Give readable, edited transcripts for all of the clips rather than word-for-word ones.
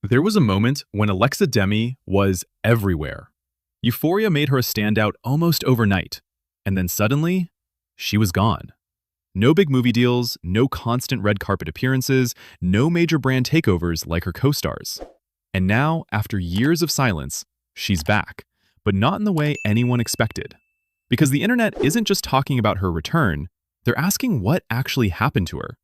There was a moment when Alexa Demie was everywhere. Euphoria made her a standout almost overnight, and then suddenly, she was gone. No big movie deals, no constant red carpet appearances, no major brand takeovers like her co-stars. And now, after years of silence, she's back, but not in the way anyone expected. Because the internet isn't just talking about her return, they're asking what actually happened to her.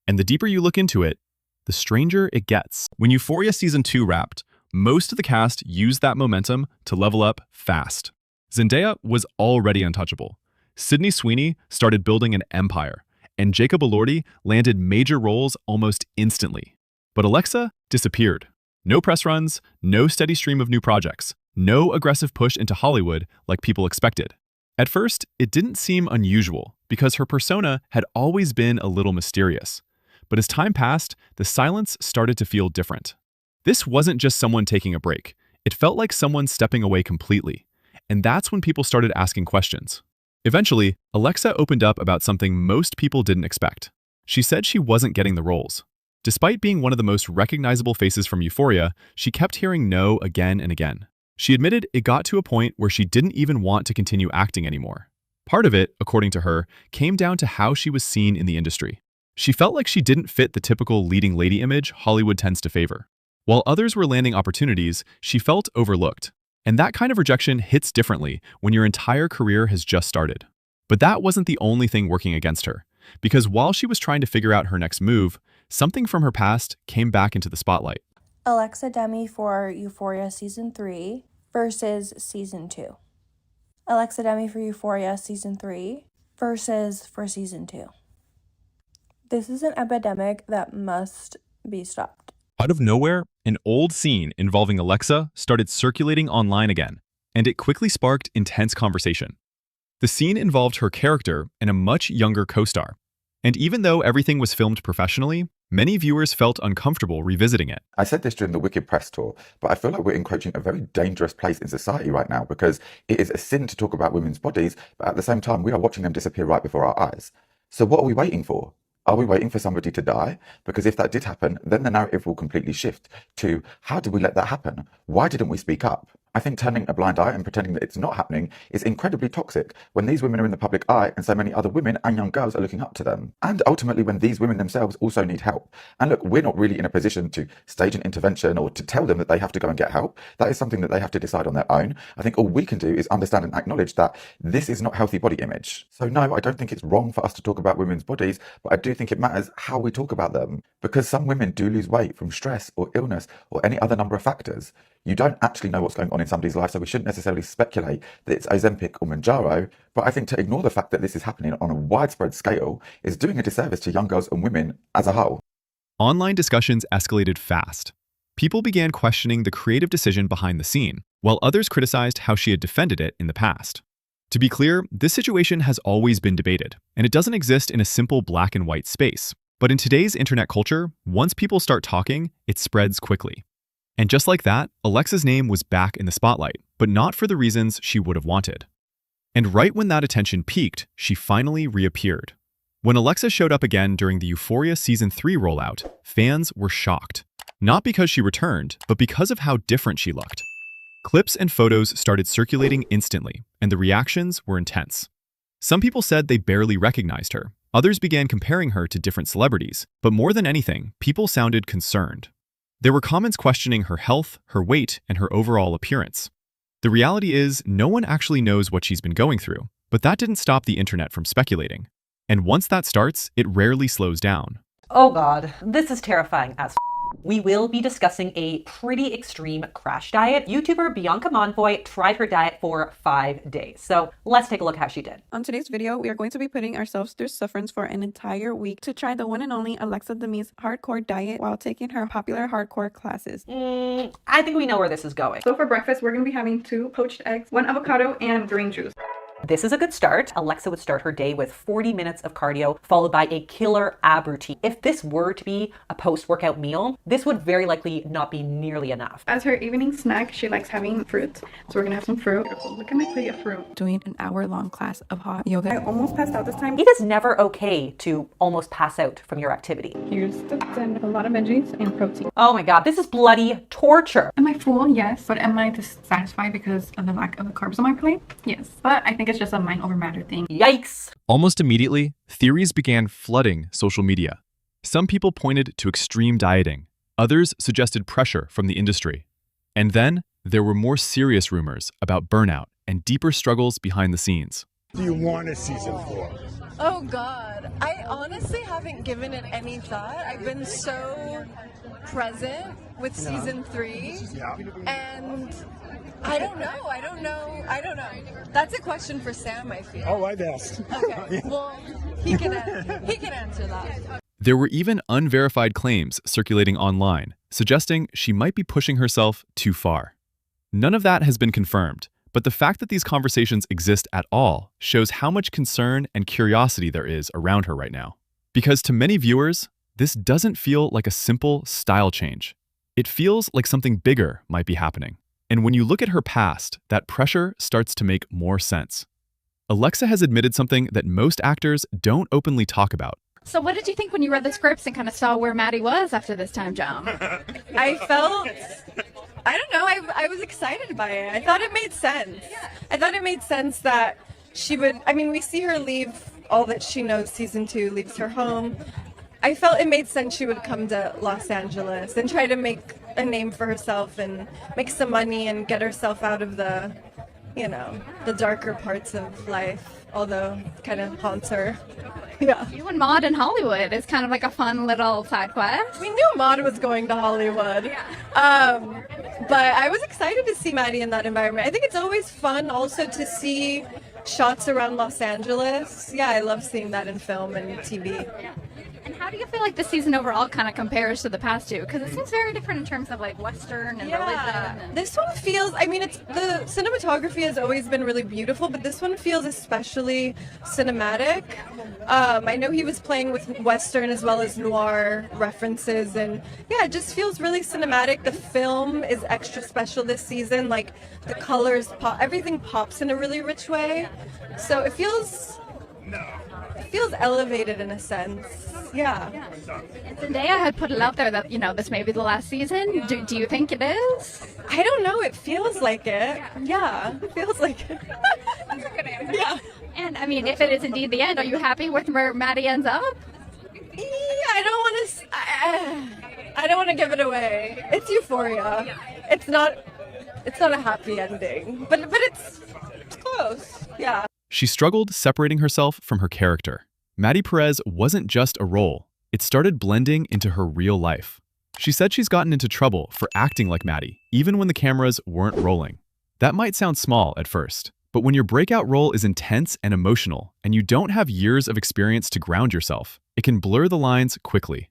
And the deeper you look into it, the stranger it gets. When Euphoria Season 2 wrapped, most of the cast used that momentum to level up fast. Zendaya was already untouchable. Sydney Sweeney started building an empire, and Jacob Elordi landed major roles almost instantly. But Alexa disappeared. No press runs, no steady stream of new projects, no aggressive push into Hollywood like people expected. At first, it didn't seem unusual because her persona had always been a little mysterious. But as time passed, the silence started to feel different. This wasn't just someone taking a break. It felt like someone stepping away completely. And that's when people started asking questions. Eventually, Alexa opened up about something most people didn't expect. She said she wasn't getting the roles. Despite being one of the most recognizable faces from Euphoria, she kept hearing no again and again. She admitted it got to a point where she didn't even want to continue acting anymore. Part of it, according to her, came down to how she was seen in the industry. She felt like she didn't fit the typical leading lady image Hollywood tends to favor. While others were landing opportunities, she felt overlooked. And that kind of rejection hits differently when your entire career has just started. But that wasn't the only thing working against her, because while she was trying to figure out her next move, something from her past came back into the spotlight. Alexa Demie for Euphoria Season 3 versus Season 2. Alexa Demie for Euphoria Season 3 versus for Season 2. This is an epidemic that must be stopped. Out of nowhere, an old scene involving Alexa started circulating online again, and it quickly sparked intense conversation. The scene involved her character and a much younger co-star. And even though everything was filmed professionally, many viewers felt uncomfortable revisiting it. I said this during the Wicked press tour, but I feel like we're encroaching a very dangerous place in society right now because it is a sin to talk about women's bodies, but at the same time, we are watching them disappear right before our eyes. So what are we waiting for? Are we waiting for somebody to die? Because if that did happen, then the narrative will completely shift to how did we let that happen? Why didn't we speak up? I think turning a blind eye and pretending that it's not happening is incredibly toxic when these women are in the public eye and so many other women and young girls are looking up to them. And ultimately when these women themselves also need help. And look, we're not really in a position to stage an intervention or to tell them that they have to go and get help. That is something that they have to decide on their own. I think all we can do is understand and acknowledge that this is not healthy body image. So no, I don't think it's wrong for us to talk about women's bodies, but I do think it matters how we talk about them. Because some women do lose weight from stress or illness or any other number of factors. You don't actually know what's going on in somebody's life, so we shouldn't necessarily speculate that it's Ozempic or Manjaro. But I think to ignore the fact that this is happening on a widespread scale is doing a disservice to young girls and women as a whole. Online discussions escalated fast. People began questioning the creative decision behind the scene, while others criticized how she had defended it in the past. To be clear, this situation has always been debated, and it doesn't exist in a simple black and white space. But in today's internet culture, once people start talking, it spreads quickly. And just like that, Alexa's name was back in the spotlight, but not for the reasons she would have wanted. And right when that attention peaked, she finally reappeared. When Alexa showed up again during the Euphoria Season 3 rollout, fans were shocked. Not because she returned, but because of how different she looked. Clips and photos started circulating instantly, and the reactions were intense. Some people said they barely recognized her. Others began comparing her to different celebrities, but more than anything, people sounded concerned. There were comments questioning her health, her weight, and her overall appearance. The reality is, no one actually knows what she's been going through, but that didn't stop the internet from speculating. And once that starts, it rarely slows down. Oh god, this is terrifying as we will be discussing a pretty extreme crash diet. YouTuber Bianca Monfoy tried her diet for 5 days. So let's take a look how she did. On today's video, we are going to be putting ourselves through sufferance for an entire week to try the one and only Alexa Demie's hardcore diet while taking her popular hardcore classes. I think we know where this is going. So for breakfast, we're going to be having 2 poached eggs, 1 avocado, and green juice. This is a good start. Alexa would start her day with 40 minutes of cardio, followed by a killer ab routine. If this were to be a post-workout meal, this would very likely not be nearly enough. As her evening snack, she likes having fruit. So we're gonna have some fruit. Look at my plate of fruit. Doing an hour-long class of hot yoga. I almost passed out this time. It is never okay to almost pass out from your activity. Here's a lot of veggies and protein. Oh my God, this is bloody torture. Am I full? Yes. But am I dissatisfied because of the lack of the carbs on my plate? Yes. But I think it's just a mind over matter thing. Yikes. Almost immediately, theories began flooding social media. Some people pointed to extreme dieting. Others suggested pressure from the industry. And then there were more serious rumors about burnout and deeper struggles behind the scenes. Do you want a season 4? Oh God, I honestly haven't given it any thought. I've been so present with season 3, and I don't know. That's a question for Sam, I feel. Oh, I've asked. Okay, well, he can answer that. There were even unverified claims circulating online, suggesting she might be pushing herself too far. None of that has been confirmed, but the fact that these conversations exist at all shows how much concern and curiosity there is around her right now. Because to many viewers, this doesn't feel like a simple style change. It feels like something bigger might be happening. And when you look at her past, that pressure starts to make more sense. Alexa has admitted something that most actors don't openly talk about. So what did you think when you read the scripts and kind of saw where Maddie was after this time jump? I felt, I don't know, I was excited by it. I thought it made sense. I thought it made sense that she would, I mean, we see her leave all that she knows, season 2, leaves her home. I felt it made sense she would come to Los Angeles and try to make a name for herself and make some money and get herself out of the, you know, the darker parts of life, although it kind of haunts her. Yeah. You and Maude in Hollywood is kind of like a fun little side quest. We knew Maude was going to Hollywood. Yeah. But I was excited to see Maddie in that environment. I think it's always fun also to see shots around Los Angeles. Yeah, I love seeing that in film and TV. Yeah. And how do you feel like the season overall kind of compares to the past two? Because it seems very different in terms of like Western and religion. And... This one feels, I mean, it's the cinematography has always been really beautiful, but this one feels especially cinematic. I know he was playing with Western as well as noir references, and yeah, it just feels really cinematic. The film is extra special this season. Like the colors pop, everything pops in a really rich way. So it feels elevated in a sense. Yeah. And Zendaya had put it out there that, you know, this may be the last season. Do you think it is? I don't know. It feels like it. Yeah, it feels like it. That's a good answer. Yeah. And I mean, if it is indeed the end, are you happy with where Maddie ends up? Yeah, I don't want to give it away. It's Euphoria. It's not a happy ending, but it's close. Yeah. She struggled separating herself from her character. Maddie Perez wasn't just a role. It started blending into her real life. She said she's gotten into trouble for acting like Maddie, even when the cameras weren't rolling. That might sound small at first, but when your breakout role is intense and emotional, and you don't have years of experience to ground yourself, it can blur the lines quickly.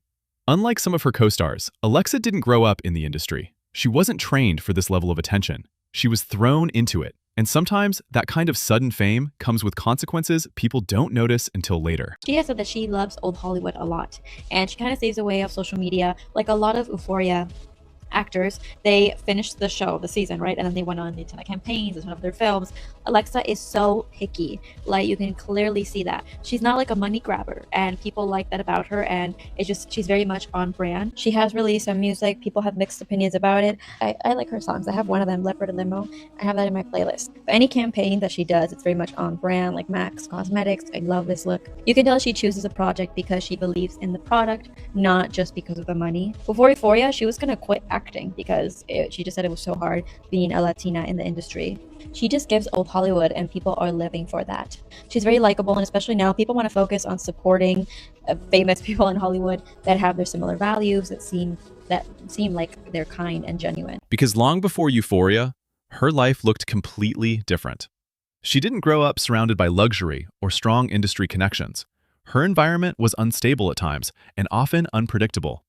Unlike some of her co-stars, Alexa didn't grow up in the industry. She wasn't trained for this level of attention. She was thrown into it. And sometimes that kind of sudden fame comes with consequences people don't notice until later. She has said that she loves old Hollywood a lot, and she kind of stays away of social media. Like a lot of Euphoria actors, they finished the show, the season, right? And then they went on into campaigns, it's one of their films. Alexa is so picky. Like, you can clearly see that. She's not like a money grabber, and people like that about her, and it's just, she's very much on brand. She has released some music. People have mixed opinions about it. I like her songs. I have one of them, Leopard and Limo. I have that in my playlist. But any campaign that she does, it's very much on brand, like Max Cosmetics. I love this look. You can tell she chooses a project because she believes in the product, not just because of the money. Before Euphoria, she was gonna quit acting because she just said it was so hard being a Latina in the industry. She just gives old Hollywood, and people are living for that. She's very likable, and especially now, people want to focus on supporting famous people in Hollywood that have their similar values, that seem like they're kind and genuine. Because long before Euphoria, her life looked completely different. She didn't grow up surrounded by luxury or strong industry connections. Her environment was unstable at times and often unpredictable.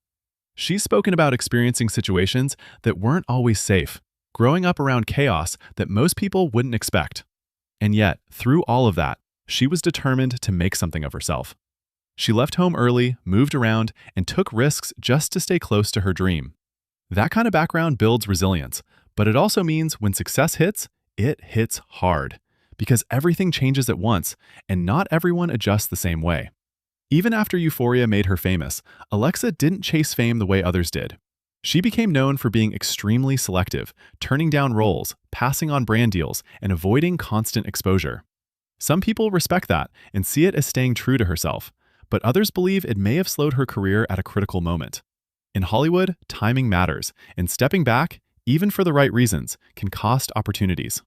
She's spoken about experiencing situations that weren't always safe, growing up around chaos that most people wouldn't expect. And yet, through all of that, she was determined to make something of herself. She left home early, moved around, and took risks just to stay close to her dream. That kind of background builds resilience, but it also means when success hits, it hits hard. Because everything changes at once, and not everyone adjusts the same way. Even after Euphoria made her famous, Alexa didn't chase fame the way others did. She became known for being extremely selective, turning down roles, passing on brand deals, and avoiding constant exposure. Some people respect that and see it as staying true to herself, but others believe it may have slowed her career at a critical moment. In Hollywood, timing matters, and stepping back, even for the right reasons, can cost opportunities.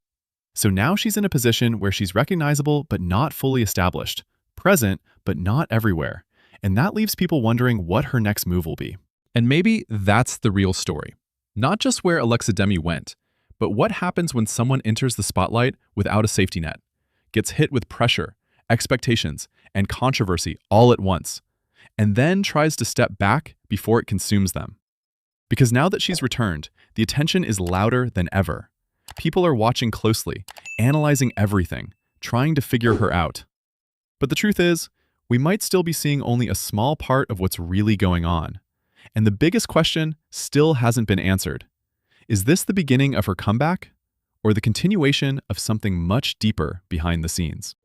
So now she's in a position where she's recognizable but not fully established, present but not everywhere, and that leaves people wondering what her next move will be. And maybe that's the real story. Not just where Alexa Demie went, but what happens when someone enters the spotlight without a safety net, gets hit with pressure, expectations, and controversy all at once, and then tries to step back before it consumes them. Because now that she's returned, the attention is louder than ever. People are watching closely, analyzing everything, trying to figure her out. But the truth is, we might still be seeing only a small part of what's really going on. And the biggest question still hasn't been answered. Is this the beginning of her comeback, or the continuation of something much deeper behind the scenes?